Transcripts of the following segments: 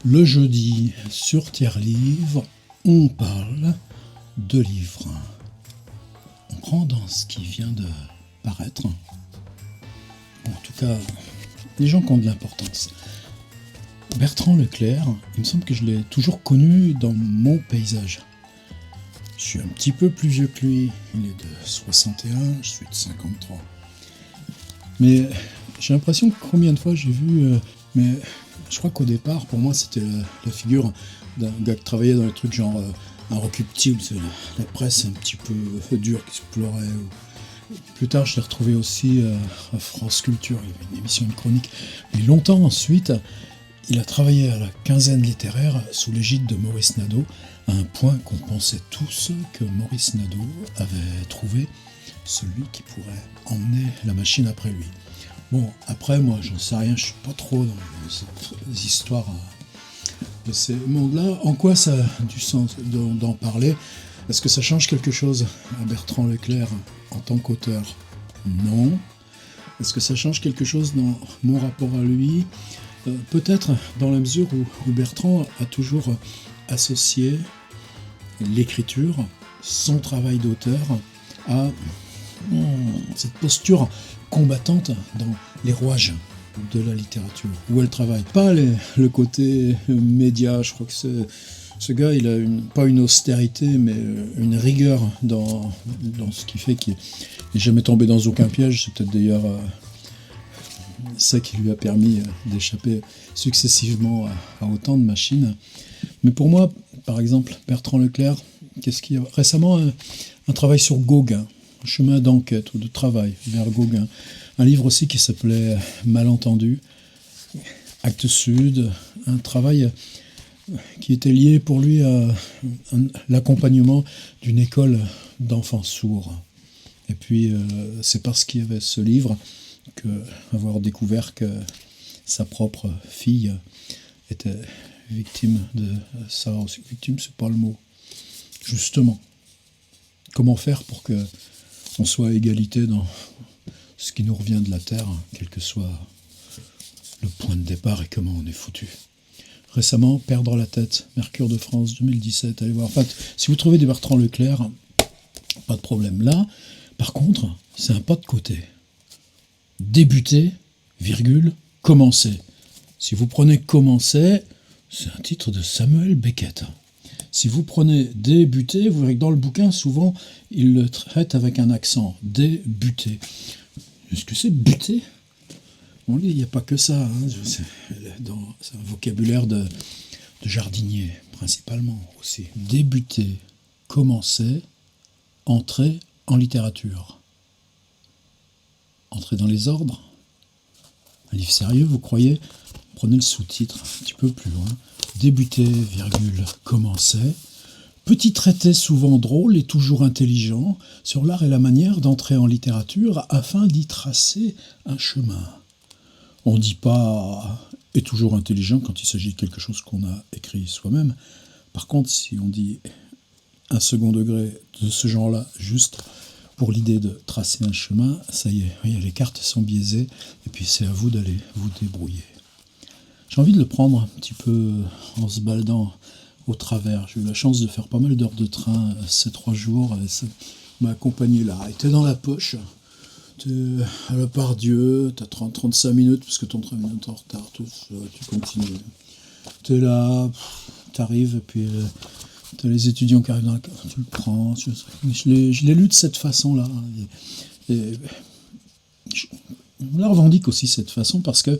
Le jeudi, sur Tiers Livre, on parle de livres. On prend dans ce qui vient de paraître. En tout cas, les gens qui ont de l'importance. Bertrand Leclerc, il me semble que je l'ai toujours connu dans mon paysage. Je suis un petit peu plus vieux que lui. Il est de 61, je suis de 53. Mais j'ai l'impression que combien de fois j'ai vu... mais je crois qu'au départ, pour moi, c'était la figure d'un gars qui travaillait dans les trucs genre Inrecuptible, c'est la presse un petit peu dure qui se pleurait. Plus tard, je l'ai retrouvé aussi à France Culture, il y avait une émission, une chronique. Mais longtemps ensuite, il a travaillé à la Quinzaine littéraire sous l'égide de Maurice Nadeau, à un point qu'on pensait tous que Maurice Nadeau avait trouvé celui qui pourrait emmener la machine après lui. Bon, après, moi, j'en sais rien, je suis pas trop dans les histoires de ces mondes-là. En quoi ça a du sens d'en parler ? Est-ce que ça change quelque chose à Bertrand Leclerc en tant qu'auteur ? Non. Est-ce que ça change quelque chose dans mon rapport à lui ? Peut-être dans la mesure où Bertrand a toujours associé l'écriture, son travail d'auteur, à cette posture combattante dans les rouages de la littérature, où elle travaille. Pas le côté média, je crois que ce gars, il a pas une austérité, mais une rigueur dans ce qui fait qu'il n'est jamais tombé dans aucun piège. C'est peut-être d'ailleurs ça qui lui a permis d'échapper successivement à autant de machines. Mais pour moi, par exemple, Bertrand Leclerc, qu'est-ce qu'il y a récemment un travail sur Gauguin, chemin d'enquête ou de travail vers Gauguin. Un livre aussi qui s'appelait Malentendu, Actes Sud, un travail qui était lié pour lui à l'accompagnement d'une école d'enfants sourds. Et puis c'est parce qu'il y avait ce livre qu'avoir découvert que sa propre fille était victime de ça. Victime, c'est pas le mot. Justement, comment faire pour que on soit à égalité dans ce qui nous revient de la Terre, quel que soit le point de départ et comment on est foutu. Récemment, Perdre la tête, Mercure de France 2017, allez voir. En fait, si vous trouvez des Bertrand Leclerc, pas de problème. Là, par contre, c'est un pas de côté. Débuter, virgule, commencer. Si vous prenez commencer, c'est un titre de Samuel Beckett. Si vous prenez débuter, vous verrez que dans le bouquin, souvent, il le traite avec un accent. Débuter. Est-ce que c'est buter ? On lit, il n'y a pas que ça. C'est un vocabulaire de jardinier, principalement aussi. Débuter, commencer, entrer en littérature. Entrer dans les ordres. Un livre sérieux, vous croyez ? Prenez le sous-titre un petit peu plus loin. Débuter, virgule, commencer. Petit traité souvent drôle et toujours intelligent sur l'art et la manière d'entrer en littérature afin d'y tracer un chemin. On ne dit pas « est toujours intelligent » quand il s'agit de quelque chose qu'on a écrit soi-même. Par contre, si on dit un second degré de ce genre-là, juste pour l'idée de tracer un chemin, ça y est, les cartes sont biaisées, et puis c'est à vous d'aller vous débrouiller. J'ai envie de le prendre un petit peu en se baladant au travers. J'ai eu la chance de faire pas mal d'heures de train ces 3 jours, et ça m'a accompagné là. Et t'es dans la poche, t'es à la part Dieu, t'as 35 minutes, parce que ton train est en retard, tout ça, tu continues. T'es là, t'arrives, et puis t'as les étudiants qui arrivent dans la classe, tu le prends. Je l'ai lu de cette façon-là. Et je la revendique aussi cette façon, parce que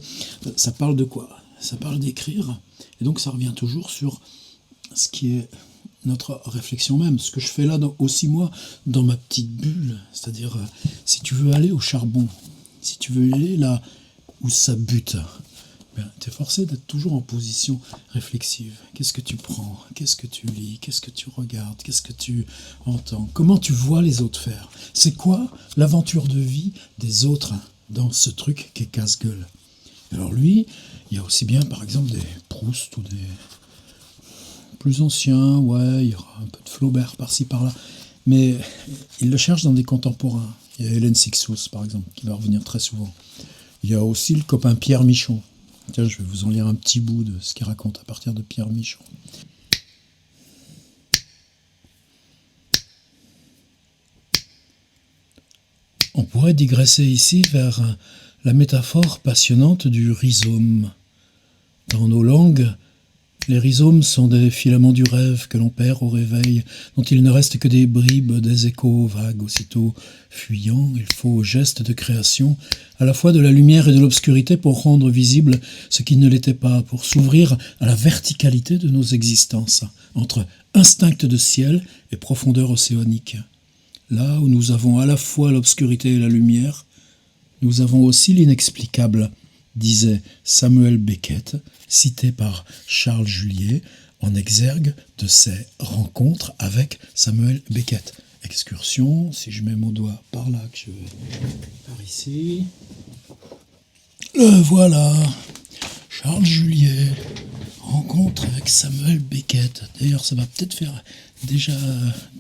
ça parle de quoi ? Ça parle d'écrire, et donc ça revient toujours sur ce qui est notre réflexion même, ce que je fais là aussi moi, dans ma petite bulle, c'est-à-dire si tu veux aller au charbon, si tu veux aller là où ça bute, tu es forcé d'être toujours en position réflexive. Qu'est-ce que tu prends ? Qu'est-ce que tu lis ? Qu'est-ce que tu regardes ? Qu'est-ce que tu entends ? Comment tu vois les autres faire ? C'est quoi l'aventure de vie des autres dans ce truc qui est casse-gueule ? Alors lui, il y a aussi bien par exemple des Proust ou des plus anciens, il y aura un peu de Flaubert par-ci par-là, mais il le cherche dans des contemporains. Il y a Hélène Sixous par exemple, qui va revenir très souvent. Il y a aussi le copain Pierre Michon, Tiens, je vais vous en lire un petit bout de ce qu'il raconte à partir de Pierre Michon. On pourrait digresser ici vers la métaphore passionnante du rhizome. Dans nos langues, les rhizomes sont des filaments du rêve que l'on perd au réveil, dont il ne reste que des bribes, des échos vagues. Aussitôt fuyants, il faut au geste de création à la fois de la lumière et de l'obscurité pour rendre visible ce qui ne l'était pas, pour s'ouvrir à la verticalité de nos existences, entre instinct de ciel et profondeur océanique. Là où nous avons à la fois l'obscurité et la lumière, nous avons aussi l'inexplicable, disait Samuel Beckett, cité par Charles Julier, en exergue de ses rencontres avec Samuel Beckett. Excursion, si je mets mon doigt par là, que je vais par ici. Le voilà, Charles Julier, rencontre avec Samuel Beckett. D'ailleurs, ça va peut-être faire déjà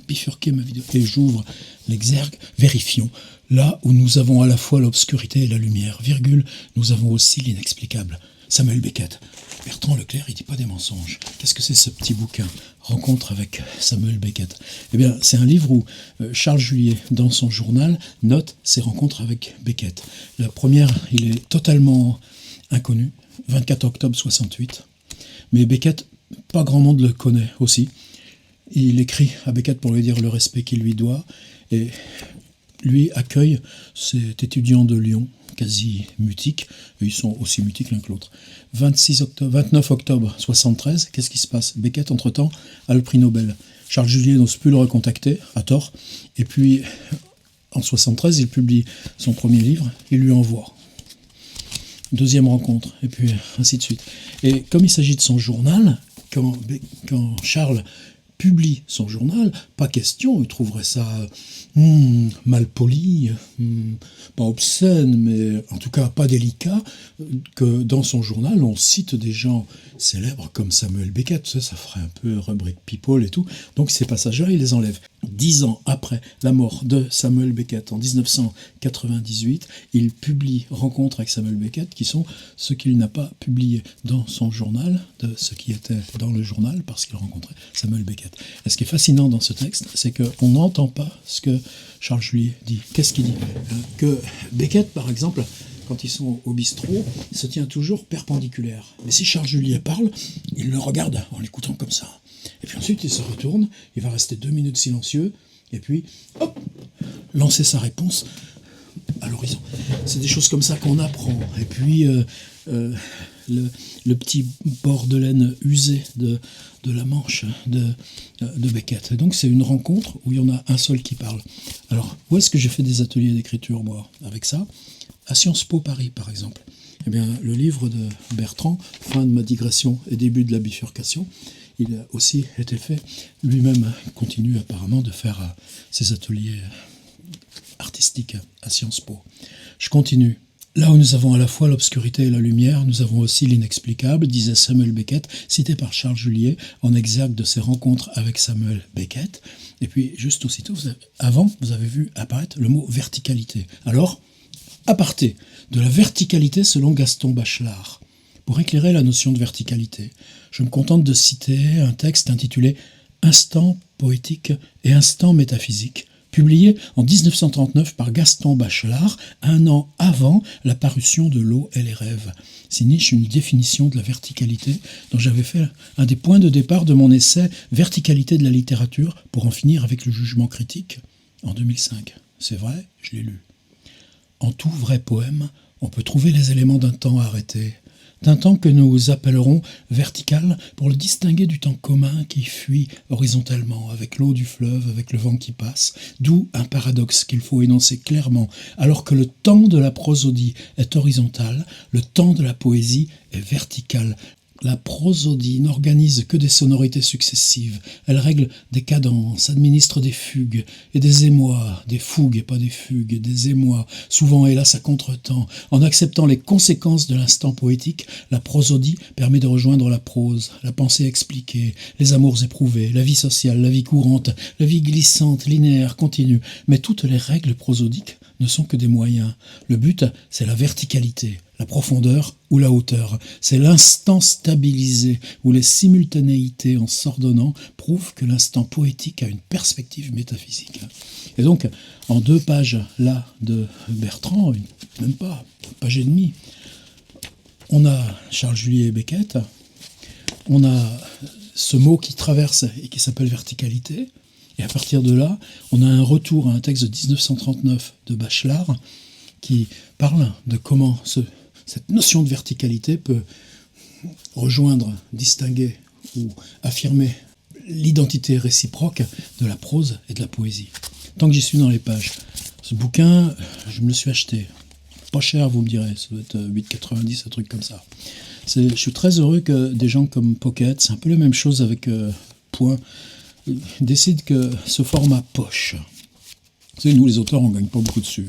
bifurquer ma vidéo. Et j'ouvre l'exergue, vérifions. Là où nous avons à la fois l'obscurité et la lumière, virgule, nous avons aussi l'inexplicable. Samuel Beckett. Bertrand Leclerc, il dit pas des mensonges. Qu'est-ce que c'est ce petit bouquin, Rencontre avec Samuel Beckett? Eh bien, c'est un livre où Charles Julier, dans son journal, note ses rencontres avec Beckett. La première, il est totalement inconnu, 24 octobre 68. Mais Beckett, pas grand monde le connaît aussi. Il écrit à Beckett pour lui dire le respect qu'il lui doit, et lui accueille cet étudiant de Lyon, quasi mutique, et ils sont aussi mutiques l'un que l'autre. 29 octobre 73, qu'est-ce qui se passe? Beckett, entre-temps, a le prix Nobel. Charles Julier n'ose plus le recontacter, à tort, et puis en 73, il publie son premier livre, il lui envoie. Deuxième rencontre, et puis ainsi de suite. Et comme il s'agit de son journal, quand Charles publie son journal, pas question, il trouverait ça mal poli, pas obscène, mais en tout cas pas délicat, que dans son journal on cite des gens célèbres comme Samuel Beckett, ça ferait un peu rubrique people et tout, donc ces passages-là, il les enlève. 10 ans après la mort de Samuel Beckett, en 1998, il publie Rencontres avec Samuel Beckett, qui sont ce qu'il n'a pas publié dans son journal, de ce qui était dans le journal, parce qu'il rencontrait Samuel Beckett. Et ce qui est fascinant dans ce texte, c'est qu'on n'entend pas ce que Charles Julier dit. Qu'est-ce qu'il dit? Que Beckett, par exemple, quand ils sont au bistrot, il se tient toujours perpendiculaire. Mais si Charles Julier parle, il le regarde en l'écoutant comme ça. Et puis ensuite, il se retourne, il va rester 2 minutes silencieux, et puis, hop, lancer sa réponse à l'horizon. C'est des choses comme ça qu'on apprend. Et puis, le petit bord de laine usé de la manche de Beckett. Et donc, c'est une rencontre où il y en a un seul qui parle. Alors, où est-ce que j'ai fait des ateliers d'écriture, moi, avec ça? À Sciences Po Paris, par exemple. Eh bien, le livre de Bertrand, fin de ma digression et début de la bifurcation, il a aussi été fait. Lui-même continue apparemment de faire ses ateliers artistiques à Sciences Po. Je continue. Là où nous avons à la fois l'obscurité et la lumière, nous avons aussi l'inexplicable, disait Samuel Beckett, cité par Charles Julier, en exergue de ses rencontres avec Samuel Beckett. Et puis, juste aussitôt, vous avez vu apparaître le mot verticalité. Alors, aparté de la verticalité selon Gaston Bachelard. Pour éclairer la notion de verticalité, je me contente de citer un texte intitulé « Instant poétique et instant métaphysique », publié en 1939 par Gaston Bachelard, un an avant la parution de L'eau et les rêves. S'y niche une définition de la verticalité dont j'avais fait un des points de départ de mon essai « Verticalité de la littérature pour en finir avec le jugement critique » en 2005. C'est vrai, je l'ai lu. En tout vrai poème, on peut trouver les éléments d'un temps arrêté, d'un temps que nous appellerons vertical pour le distinguer du temps commun qui fuit horizontalement avec l'eau du fleuve, avec le vent qui passe, d'où un paradoxe qu'il faut énoncer clairement. Alors que le temps de la prosodie est horizontal, le temps de la poésie est vertical. La prosodie n'organise que des sonorités successives. Elle règle des cadences, administre des fugues et des émois, des fougues et pas des fugues, des émois, souvent hélas à contretemps. En acceptant les conséquences de l'instant poétique, la prosodie permet de rejoindre la prose, la pensée expliquée, les amours éprouvés, la vie sociale, la vie courante, la vie glissante, linéaire, continue. Mais toutes les règles prosodiques ne sont que des moyens. Le but, c'est la verticalité, la profondeur ou la hauteur. C'est l'instant stabilisé où les simultanéités en s'ordonnant prouvent que l'instant poétique a une perspective métaphysique. Et donc, en 2 pages là de Bertrand, même pas, une page et demie, on a Charles Juliet et Beckett, on a ce mot qui traverse et qui s'appelle verticalité, et à partir de là, on a un retour à un texte de 1939 de Bachelard qui parle de comment cette notion de verticalité peut rejoindre, distinguer ou affirmer l'identité réciproque de la prose et de la poésie. Tant que j'y suis dans les pages, ce bouquin, je me le suis acheté. Pas cher, vous me direz, ça doit être 8,90, un truc comme ça. Je suis très heureux que des gens comme Pocket, c'est un peu la même chose avec Point, décident que ce format poche. Vous savez, nous les auteurs, on ne gagne pas beaucoup dessus.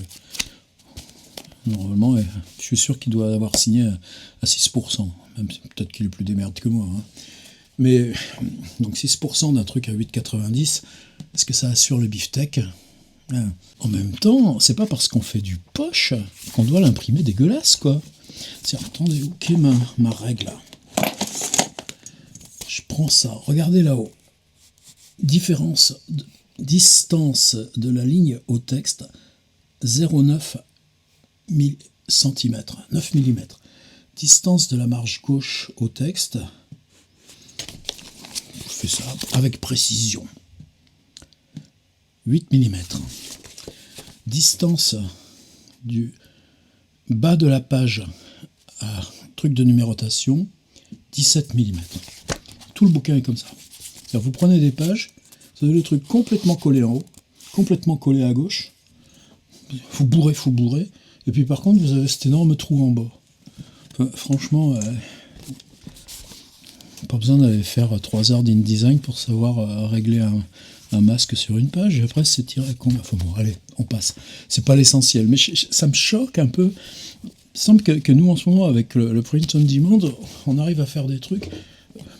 Normalement, je suis sûr qu'il doit avoir signé à 6%, même peut-être qu'il est plus démerde que moi. Hein. Mais donc 6% d'un truc à 8,90, est-ce que ça assure le beefsteak ? En même temps, c'est pas parce qu'on fait du poche qu'on doit l'imprimer dégueulasse, quoi. Tiens, attendez, où est ma règle là ? Je prends ça, regardez là-haut. Distance de la ligne au texte, 0,9 cm, 9 mm. Distance de la marge gauche au texte, je fais ça avec précision, 8 mm. Distance du bas de la page à truc de numérotation, 17 mm. Tout le bouquin est comme ça. C'est-à-dire, vous prenez des pages, vous avez le truc complètement collé en haut, complètement collé à gauche, faut bourrer, et puis par contre vous avez cet énorme trou en bas. Enfin, franchement, pas besoin d'aller faire 3 heures d'InDesign pour savoir régler un masque sur une page, et après c'est tiré combien. Enfin bon, allez, on passe. C'est pas l'essentiel, mais ça me choque un peu. Il semble que nous en ce moment, avec le print on demand, on arrive à faire des trucs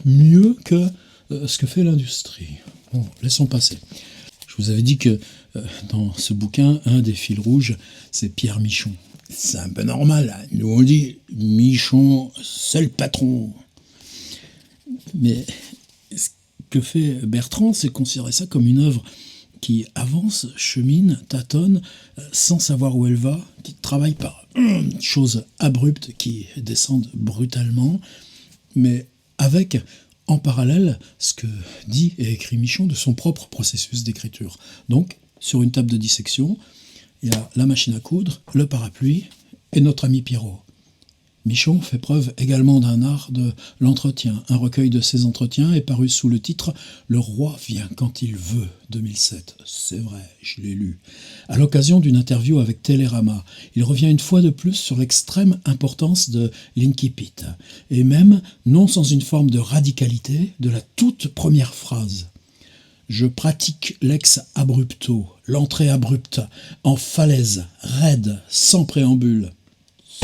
mieux que ce que fait l'industrie. Bon, laissons passer. Je vous avais dit que dans ce bouquin, un des fils rouges, c'est Pierre Michon. C'est un peu normal. Nous on dit Michon, c'est le patron. Mais ce que fait Bertrand, c'est considérer ça comme une œuvre qui avance, chemine, tâtonne, sans savoir où elle va, qui travaille par choses abruptes qui descendent brutalement, mais avec en parallèle ce que dit et écrit Michon de son propre processus d'écriture. Donc, sur une table de dissection, il y a la machine à coudre, le parapluie et notre ami Pierrot. Michon fait preuve également d'un art de l'entretien. Un recueil de ses entretiens est paru sous le titre « Le roi vient quand il veut » 2007. C'est vrai, je l'ai lu. À l'occasion d'une interview avec Télérama, il revient une fois de plus sur l'extrême importance de l'incipit, et même, non sans une forme de radicalité, de la toute première phrase. Je pratique l'ex abrupto, l'entrée abrupte, en falaise, raide, sans préambule.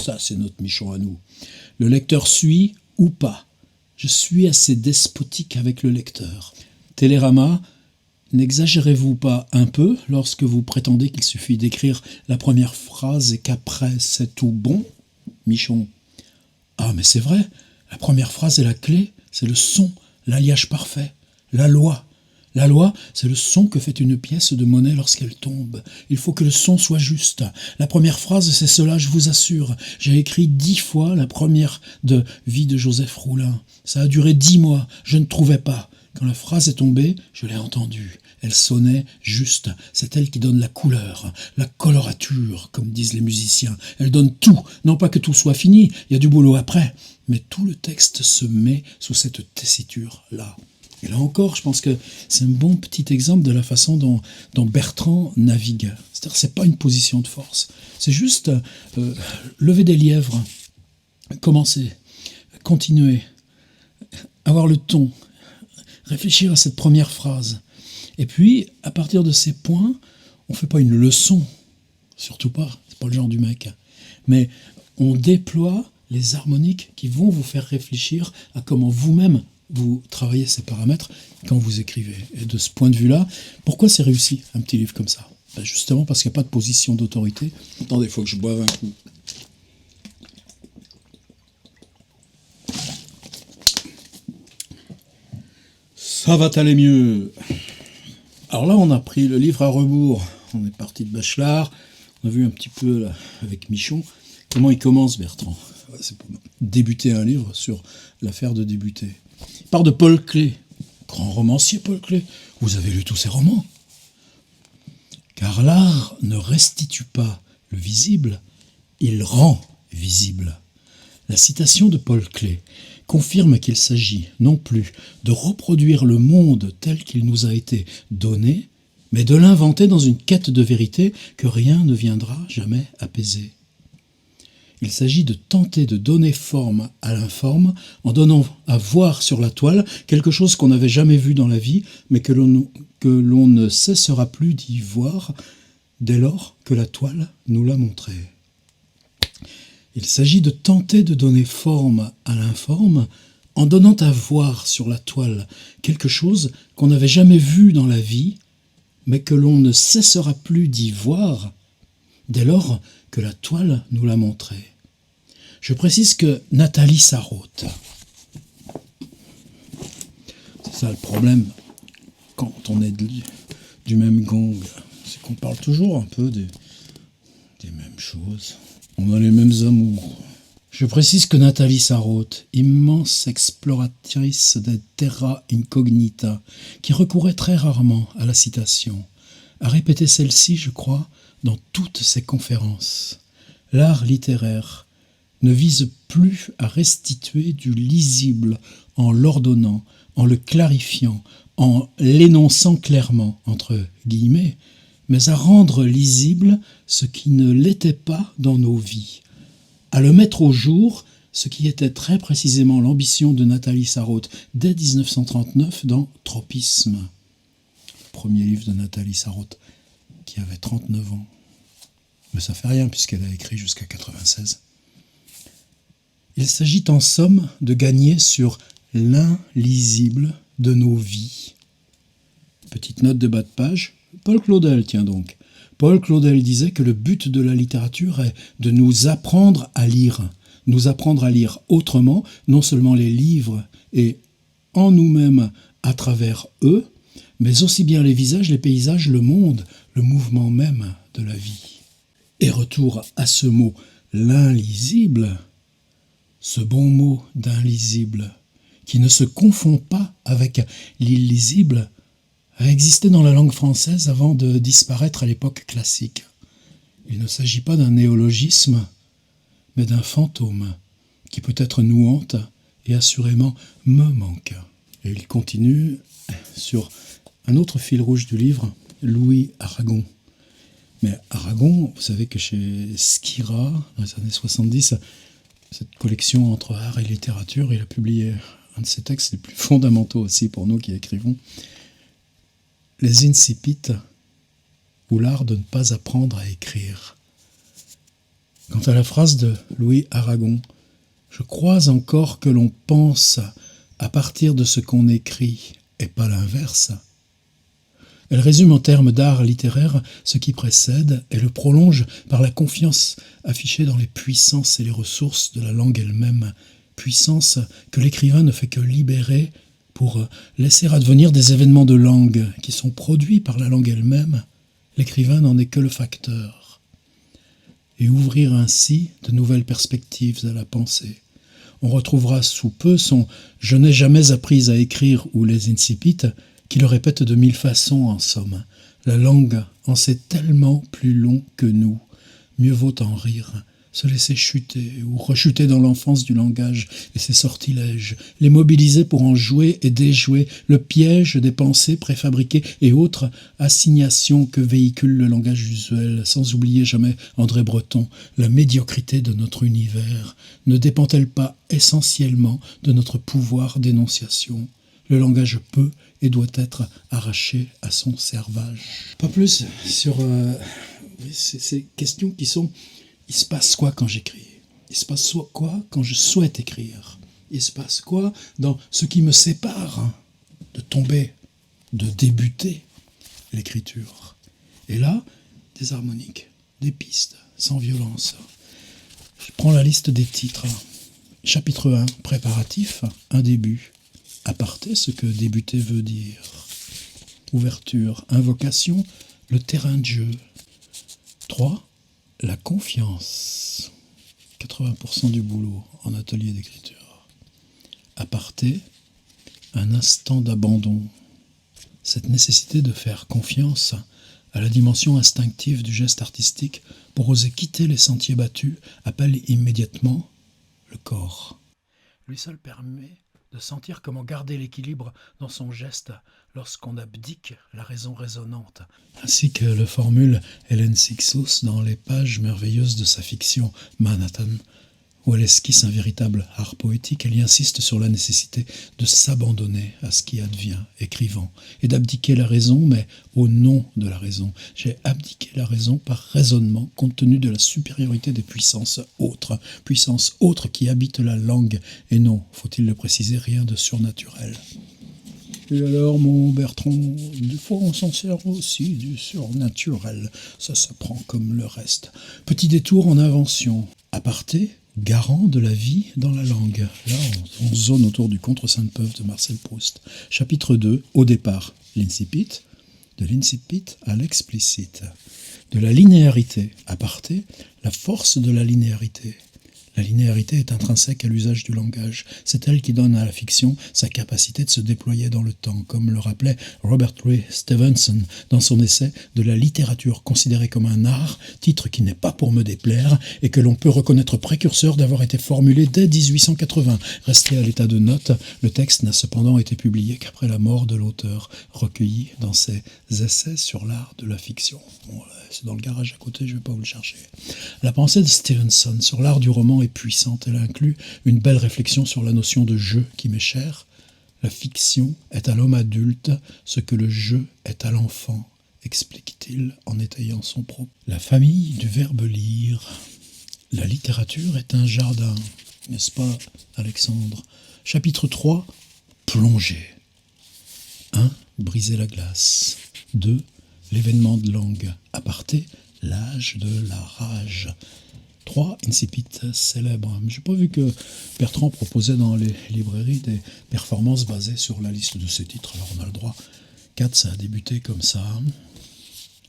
Ça, c'est notre Michon à nous. Le lecteur suit ou pas. Je suis assez despotique avec le lecteur. Télérama, n'exagérez-vous pas un peu lorsque vous prétendez qu'il suffit d'écrire la première phrase et qu'après c'est tout bon ? Michon. Ah, mais c'est vrai, la première phrase est la clé, c'est le son, l'alliage parfait, la loi. La loi, c'est le son que fait une pièce de monnaie lorsqu'elle tombe. Il faut que le son soit juste. La première phrase, c'est cela, je vous assure. J'ai écrit 10 fois la première de Vie de Joseph Roulin. Ça a duré 10 mois, je ne trouvais pas. Quand la phrase est tombée, je l'ai entendue. Elle sonnait juste. C'est elle qui donne la couleur, la colorature, comme disent les musiciens. Elle donne tout. Non pas que tout soit fini, il y a du boulot après. Mais tout le texte se met sous cette tessiture-là. Et là encore, je pense que c'est un bon petit exemple de la façon dont Bertrand navigue. C'est-à-dire que ce n'est pas une position de force. C'est juste lever des lièvres, commencer, continuer, avoir le ton, réfléchir à cette première phrase. Et puis, à partir de ces points, on ne fait pas une leçon, surtout pas, c'est pas le genre du mec, mais on déploie les harmoniques qui vont vous faire réfléchir à comment vous-même vous travaillez ces paramètres quand vous écrivez. Et de ce point de vue-là, pourquoi c'est réussi, un petit livre comme ça ? Ben justement parce qu'il n'y a pas de position d'autorité. Attendez, il faut que je boive un coup. Ça va aller mieux. Alors là, on a pris le livre à rebours. On est parti de Bachelard. On a vu un petit peu, là, avec Michon, comment il commence, Bertrand. C'est pour débuter un livre sur l'affaire de débuter. Il part de Paul Klee, grand romancier Paul Klee. Vous avez lu tous ses romans. Car l'art ne restitue pas le visible, il rend visible. La citation de Paul Klee confirme qu'il s'agit non plus de reproduire le monde tel qu'il nous a été donné, mais de l'inventer dans une quête de vérité que rien ne viendra jamais apaiser. Il s'agit de tenter de donner forme à l'informe en donnant à voir sur la toile quelque chose qu'on n'avait jamais vu dans la vie, mais que l'on ne cessera plus d'y voir dès lors que la toile nous l'a montré. Il s'agit de tenter de donner forme à l'informe en donnant à voir sur la toile quelque chose qu'on n'avait jamais vu dans la vie, mais que l'on ne cessera plus d'y voir dès lors que la toile nous l'a montré. Je précise que Nathalie Sarraute, c'est ça le problème quand on est du même gang, c'est qu'on parle toujours un peu des mêmes choses. On a les mêmes amours. Je précise que Nathalie Sarraute, immense exploratrice des terra incognita, qui recourait très rarement à la citation, a répété celle-ci, je crois, dans toutes ses conférences. L'art littéraire ne vise plus à restituer du lisible en l'ordonnant, en le clarifiant, en l'énonçant clairement, entre guillemets, mais à rendre lisible ce qui ne l'était pas dans nos vies, à le mettre au jour, ce qui était très précisément l'ambition de Nathalie Sarraute dès 1939 dans Tropisme, le premier livre de Nathalie Sarraute, qui avait 39 ans. Mais ça fait rien puisqu'elle a écrit jusqu'à 96. Il s'agit en somme de gagner sur l'inlisible de nos vies. Petite note de bas de page. Paul Claudel, tiens donc. Paul Claudel disait que le but de la littérature est de nous apprendre à lire autrement, non seulement les livres et en nous-mêmes à travers eux, mais aussi bien les visages, les paysages, le monde, le mouvement même de la vie. Et retour à ce mot, l'inlisible, ce bon mot d'inlisible, qui ne se confond pas avec l'illisible, a existé dans la langue française avant de disparaître à l'époque classique. Il ne s'agit pas d'un néologisme, mais d'un fantôme qui peut-être nous hante et assurément me manque. Et il continue sur un autre fil rouge du livre, Louis Aragon. Mais Aragon, vous savez que chez Skira, dans les années 70, cette collection entre art et littérature, il a publié un de ses textes les plus fondamentaux aussi pour nous qui écrivons, Les Incipits, ou l'art de ne pas apprendre à écrire. Quant à la phrase de Louis Aragon, je crois encore que l'on pense à partir de ce qu'on écrit et pas l'inverse. Elle résume en termes d'art littéraire ce qui précède et le prolonge par la confiance affichée dans les puissances et les ressources de la langue elle-même, puissance que l'écrivain ne fait que libérer pour laisser advenir des événements de langue qui sont produits par la langue elle-même. L'écrivain n'en est que le facteur. Et ouvrir ainsi de nouvelles perspectives à la pensée. On retrouvera sous peu son « Je n'ai jamais appris à écrire » ou les incipits, qui le répète de 1000 façons en somme. La langue en sait tellement plus long que nous. Mieux vaut en rire, se laisser chuter ou rechuter dans l'enfance du langage et ses sortilèges, les mobiliser pour en jouer et déjouer le piège des pensées préfabriquées et autres assignations que véhicule le langage usuel, sans oublier jamais André Breton. La médiocrité de notre univers ne dépend-elle pas essentiellement de notre pouvoir d'énonciation ? Le langage peut et doit être arraché à son servage. Pas plus sur ces questions qui sont: il se passe quoi quand j'écris? Il se passe quoi quand je souhaite écrire? Il se passe quoi dans ce qui me sépare de tomber, de débuter l'écriture? Et là, des harmoniques, des pistes, sans violence. Je prends la liste des titres. Chapitre 1, préparatif, un début. Aparté, ce que débuter veut dire. Ouverture, invocation, le terrain de jeu. 3. La confiance. 80% du boulot en atelier d'écriture. Aparté, un instant d'abandon. Cette nécessité de faire confiance à la dimension instinctive du geste artistique pour oser quitter les sentiers battus appelle immédiatement le corps. Lui seul permet de sentir comment garder l'équilibre dans son geste lorsqu'on abdique la raison raisonnante. Ainsi que le formule Hélène Sixous dans les pages merveilleuses de sa fiction Manhattan, où elle esquisse un véritable art poétique, elle y insiste sur la nécessité de s'abandonner à ce qui advient, écrivant, et d'abdiquer la raison, mais au nom de la raison. J'ai abdiqué la raison par raisonnement, compte tenu de la supériorité des puissances autres qui habitent la langue, et non, faut-il le préciser, rien de surnaturel. Et alors, mon Bertrand, des fois on s'en sert aussi du surnaturel, ça s'apprend comme le reste. Petit détour en invention, aparté, garant de la vie dans la langue. Là, on zone autour du contre-Sainte-Beuve de Marcel Proust. Chapitre 2, au départ, l'incipit, de l'incipit à l'explicite. De la linéarité, aparté, la force de la linéarité. La linéarité est intrinsèque à l'usage du langage. C'est elle qui donne à la fiction sa capacité de se déployer dans le temps, comme le rappelait Robert Louis Stevenson dans son essai « De la littérature considérée comme un art », titre qui n'est pas pour me déplaire et que l'on peut reconnaître précurseur d'avoir été formulé dès 1880. Resté à l'état de note, le texte n'a cependant été publié qu'après la mort de l'auteur, recueilli dans ses essais sur l'art de la fiction. Bon, c'est dans le garage à côté, je ne vais pas vous le chercher. La pensée de Stevenson sur l'art du roman est puissante. Elle inclut une belle réflexion sur la notion de jeu qui m'est chère. La fiction est à l'homme adulte ce que le jeu est à l'enfant, explique-t-il en étayant son propos. La famille du verbe lire. La littérature est un jardin, n'est-ce pas, Alexandre? Chapitre 3, plonger. 1. Briser la glace. 2. L'événement de langue. Aparté, l'âge de la rage. 3. Incipit célèbre. Je n'ai pas vu que Bertrand proposait dans les librairies des performances basées sur la liste de ses titres, alors on a le droit. 4. Ça a débuté comme ça.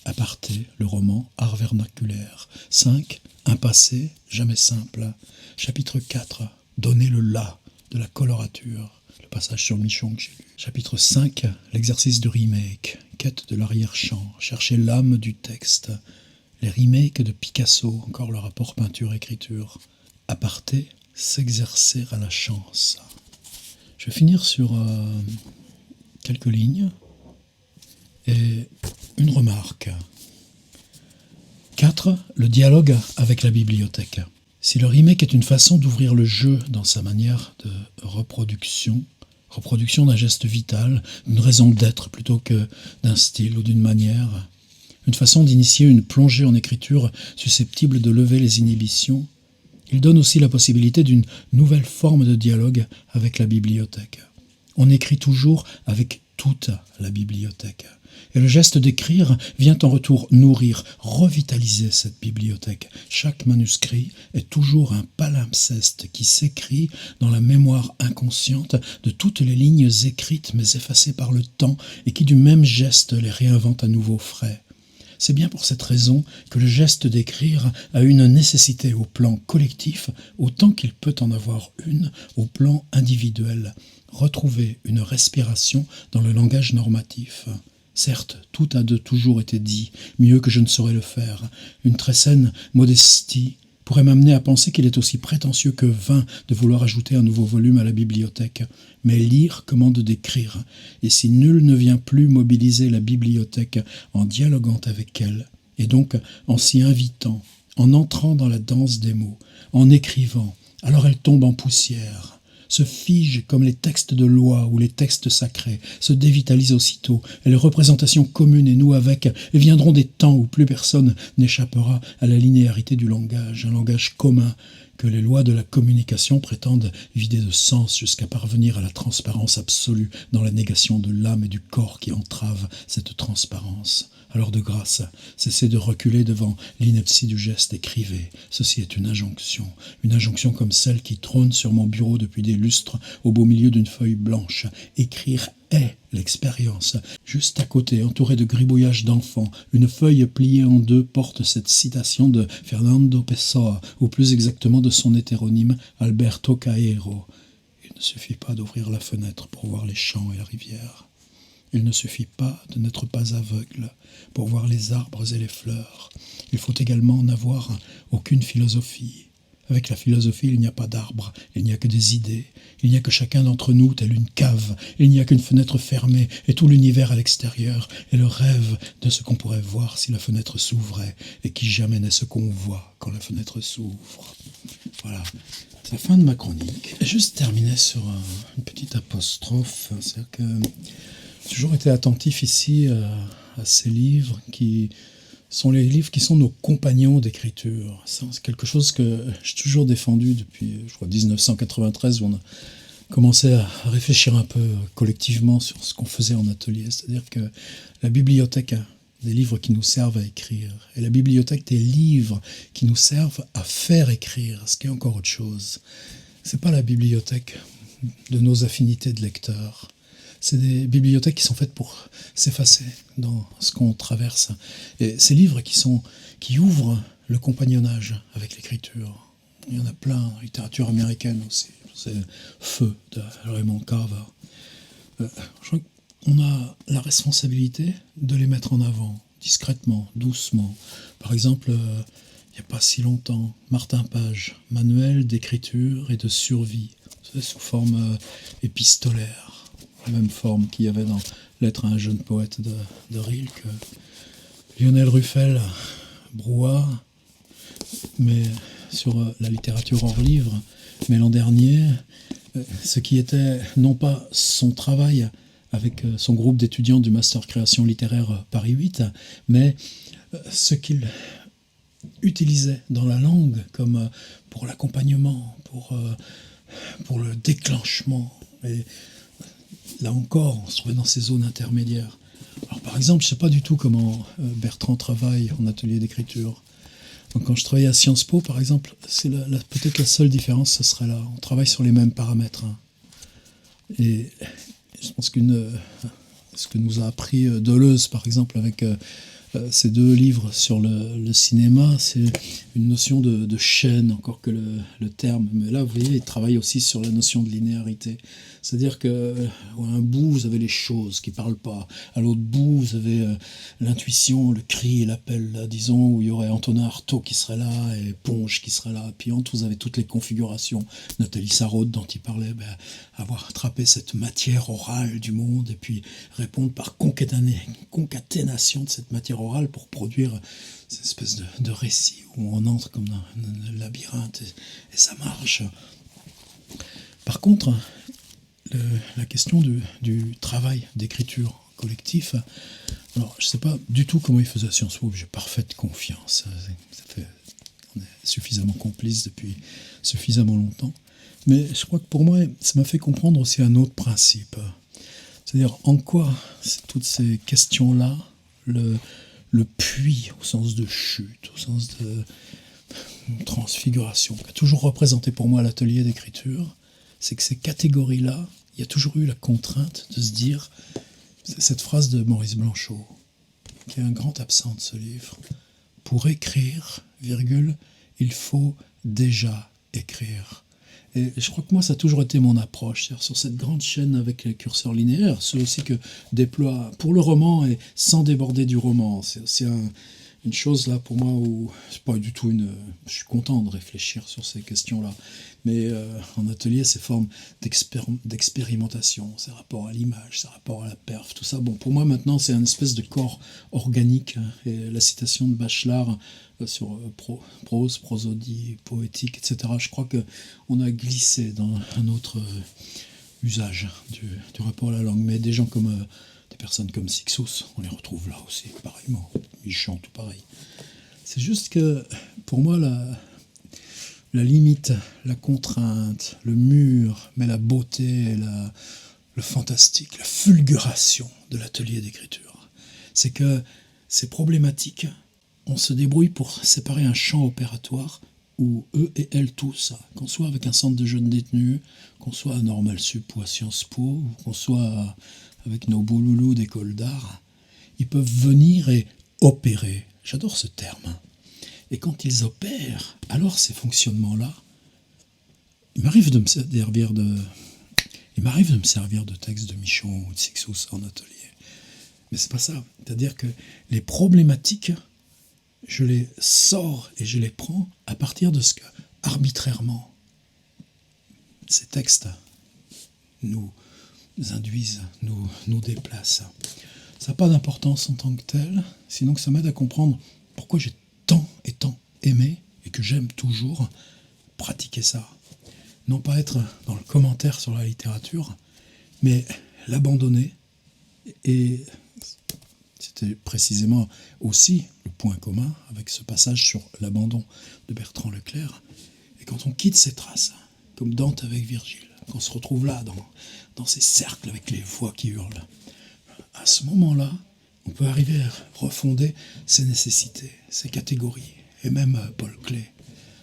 Aparté, le roman, art vernaculaire. 5. Un passé, jamais simple. Chapitre 4. Donner le là de la colorature. Le passage sur Michon que j'ai lu. Chapitre 5. L'exercice du remake. Quête de l'arrière-champ. Chercher l'âme du texte. Les remakes de Picasso, encore le rapport peinture-écriture. Aparté, s'exercer à la chance. Je vais finir sur quelques lignes et une remarque. 4. Le dialogue avec la bibliothèque. Si le remake est une façon d'ouvrir le jeu dans sa manière de reproduction d'un geste vital, d'une raison d'être plutôt que d'un style ou d'une manière, une façon d'initier une plongée en écriture susceptible de lever les inhibitions, il donne aussi la possibilité d'une nouvelle forme de dialogue avec la bibliothèque. On écrit toujours avec toute la bibliothèque. Et le geste d'écrire vient en retour nourrir, revitaliser cette bibliothèque. Chaque manuscrit est toujours un palimpseste qui s'écrit dans la mémoire inconsciente de toutes les lignes écrites mais effacées par le temps et qui du même geste les réinvente à nouveau frais. C'est bien pour cette raison que le geste d'écrire a une nécessité au plan collectif autant qu'il peut en avoir une au plan individuel. Retrouver une respiration dans le langage normatif. Certes, tout a de toujours été dit, mieux que je ne saurais le faire. Une très saine modestie pourrait m'amener à penser qu'il est aussi prétentieux que vain de vouloir ajouter un nouveau volume à la bibliothèque. Mais lire commande d'écrire, et si nul ne vient plus mobiliser la bibliothèque en dialoguant avec elle, et donc en s'y invitant, en entrant dans la danse des mots, en écrivant, alors elle tombe en poussière, se fige comme les textes de loi ou les textes sacrés, se dévitalise aussitôt, et les représentations communes et nous avec, et viendront des temps où plus personne n'échappera à la linéarité du langage, un langage commun que les lois de la communication prétendent vider de sens jusqu'à parvenir à la transparence absolue dans la négation de l'âme et du corps qui entrave cette transparence. Alors de grâce, cessez de reculer devant l'ineptie du geste, écrivez. Ceci est une injonction comme celle qui trône sur mon bureau depuis des lustres au beau milieu d'une feuille blanche. Écrire est l'expérience. Juste à côté, entouré de gribouillages d'enfants, une feuille pliée en deux porte cette citation de Fernando Pessoa, ou plus exactement de son hétéronyme Alberto Caeiro. Il ne suffit pas d'ouvrir la fenêtre pour voir les champs et la rivière. Il ne suffit pas de n'être pas aveugle pour voir les arbres et les fleurs. Il faut également n'avoir aucune philosophie. Avec la philosophie, il n'y a pas d'arbres, il n'y a que des idées. Il n'y a que chacun d'entre nous, tel une cave. Il n'y a qu'une fenêtre fermée et tout l'univers à l'extérieur. Et le rêve de ce qu'on pourrait voir si la fenêtre s'ouvrait et qui jamais n'est ce qu'on voit quand la fenêtre s'ouvre. Voilà, c'est la fin de ma chronique. Et juste terminer sur une petite apostrophe. C'est-à-dire que j'ai toujours été attentif ici à ces livres qui sont les livres qui sont nos compagnons d'écriture. C'est quelque chose que j'ai toujours défendu depuis, je crois, 1993, où on a commencé à réfléchir un peu collectivement sur ce qu'on faisait en atelier. C'est-à-dire que la bibliothèque des livres qui nous servent à écrire et la bibliothèque des livres qui nous servent à faire écrire, ce qui est encore autre chose. C'est pas la bibliothèque de nos affinités de lecteurs. C'est des bibliothèques qui sont faites pour s'effacer dans ce qu'on traverse. Et ces livres qui ouvrent le compagnonnage avec l'écriture. Il y en a plein dans la littérature américaine aussi. C'est Feu de Raymond Carver. Je crois qu'on a la responsabilité de les mettre en avant, discrètement, doucement. Par exemple, il n'y a pas si longtemps, Martin Page, Manuel d'écriture et de survie, sous forme épistolaire. La même forme qu'il y avait dans Lettre à un jeune poète de Rilke. Lionel Ruffel, Brouhaha, mais sur la littérature hors livre. Mais l'an dernier, ce qui était non pas son travail avec son groupe d'étudiants du Master Création littéraire Paris 8, mais ce qu'il utilisait dans la langue comme pour l'accompagnement, pour le déclenchement. Et là encore, on se trouvait dans ces zones intermédiaires. Alors, par exemple, je ne sais pas du tout comment Bertrand travaille en atelier d'écriture. Donc, quand je travaillais à Sciences Po, par exemple, c'est peut-être la seule différence, ce serait là. On travaille sur les mêmes paramètres. Et je pense ce que nous a appris Deleuze, par exemple, avec ces deux livres sur le cinéma, c'est une notion de chaîne, encore que le terme. Mais là, vous voyez, il travaille aussi sur la notion de linéarité. C'est-à-dire qu'à un bout, vous avez les choses qui ne parlent pas. À l'autre bout, vous avez l'intuition, le cri et l'appel, là, disons, où il y aurait Antonin Artaud qui serait là et Ponge qui serait là. Puis entre, vous avez toutes les configurations. Nathalie Sarraute, dont il parlait, avoir attrapé cette matière orale du monde et puis répondre par concaténation de cette matière orale pour produire cette espèce de récit où on entre comme dans un labyrinthe et ça marche. Par contre, la question du travail d'écriture collectif, alors je ne sais pas du tout comment il faisait à Sciences Po, j'ai parfaite confiance. On est suffisamment complices depuis suffisamment longtemps. Mais je crois que pour moi, ça m'a fait comprendre aussi un autre principe. C'est-à-dire en quoi toutes ces questions-là, le puits au sens de chute, au sens de transfiguration, qui a toujours représenté pour moi l'atelier d'écriture, c'est que ces catégories-là, il y a toujours eu la contrainte de se dire, c'est cette phrase de Maurice Blanchot, qui est un grand absent de ce livre, pour écrire, virgule, il faut déjà écrire. Et je crois que moi, ça a toujours été mon approche, c'est-à-dire sur cette grande chaîne avec les curseurs linéaires, ceux aussi que déploie pour le roman et sans déborder du roman. C'est aussi une chose là pour moi où c'est pas du tout je suis content de réfléchir sur ces questions-là, mais en atelier, ces formes d'expérimentation, ces rapports à l'image, ces rapports à la perf, tout ça. Bon, pour moi maintenant, c'est une espèce de corps organique. Et la citation de Bachelard sur prose, prosodie, poétique, etc. Je crois que on a glissé dans un autre usage du rapport à la langue. Mais des gens comme des personnes comme Sixous, on les retrouve là aussi, pareillement. Ils chantent tout pareil. C'est juste que, pour moi, la limite, la contrainte, le mur, mais la beauté, le fantastique, la fulguration de l'atelier d'écriture. C'est que ces problématiques, on se débrouille pour séparer un champ opératoire où eux et elles tous, qu'on soit avec un centre de jeunes détenus, qu'on soit à Normal Sup ou à Sciences Po, ou qu'on soit avec nos beaux loulous d'école d'art, ils peuvent venir et opérer. J'adore ce terme. Et quand ils opèrent, alors ces fonctionnements-là, il m'arrive de me servir de textes de Michon ou de Sixous en atelier. Mais c'est pas ça. C'est-à-dire que les problématiques, je les sors et je les prends à partir de ce que, arbitrairement, ces textes nous induisent, nous déplacent. Ça n'a pas d'importance en tant que tel, sinon que ça m'aide à comprendre pourquoi j'ai tant et tant aimé et que j'aime toujours pratiquer ça. Non pas être dans le commentaire sur la littérature, mais l'abandonner. Et c'était précisément aussi le point commun avec ce passage sur l'abandon de Bertrand Leclerc. Et quand on quitte ces traces, comme Dante avec Virgile, qu'on se retrouve là, dans ces cercles avec les voix qui hurlent, à ce moment-là, on peut arriver à refonder ses nécessités, ses catégories, et même Paul Klee,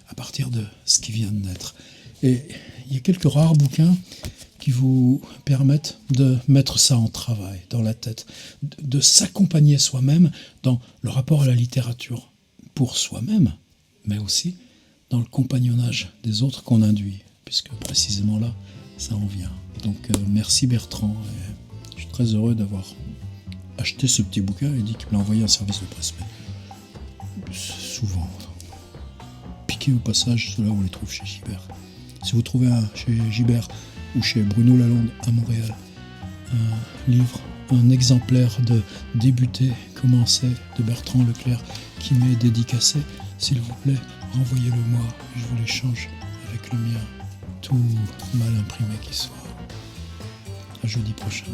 à partir de ce qui vient de naître. Et il y a quelques rares bouquins qui vous permettent de mettre ça en travail, dans la tête, de s'accompagner soi-même dans le rapport à la littérature, pour soi-même, mais aussi dans le compagnonnage des autres qu'on induit, puisque précisément là, ça en vient. Donc merci Bertrand, et je suis très heureux d'avoir acheté ce petit bouquin et dit qu'il me l'a envoyé en service de presse. Mais souvent, piqué au passage, ceux-là on les trouve chez Gibert. Si vous trouvez chez Gibert ou chez Bruno Lalonde à Montréal un livre, un exemplaire de Débuter, commencer de Bertrand Leclerc qui m'est dédicacé, s'il vous plaît, renvoyez-le moi, je vous l'échange avec le mien, tout mal imprimé qui soit. À jeudi prochain.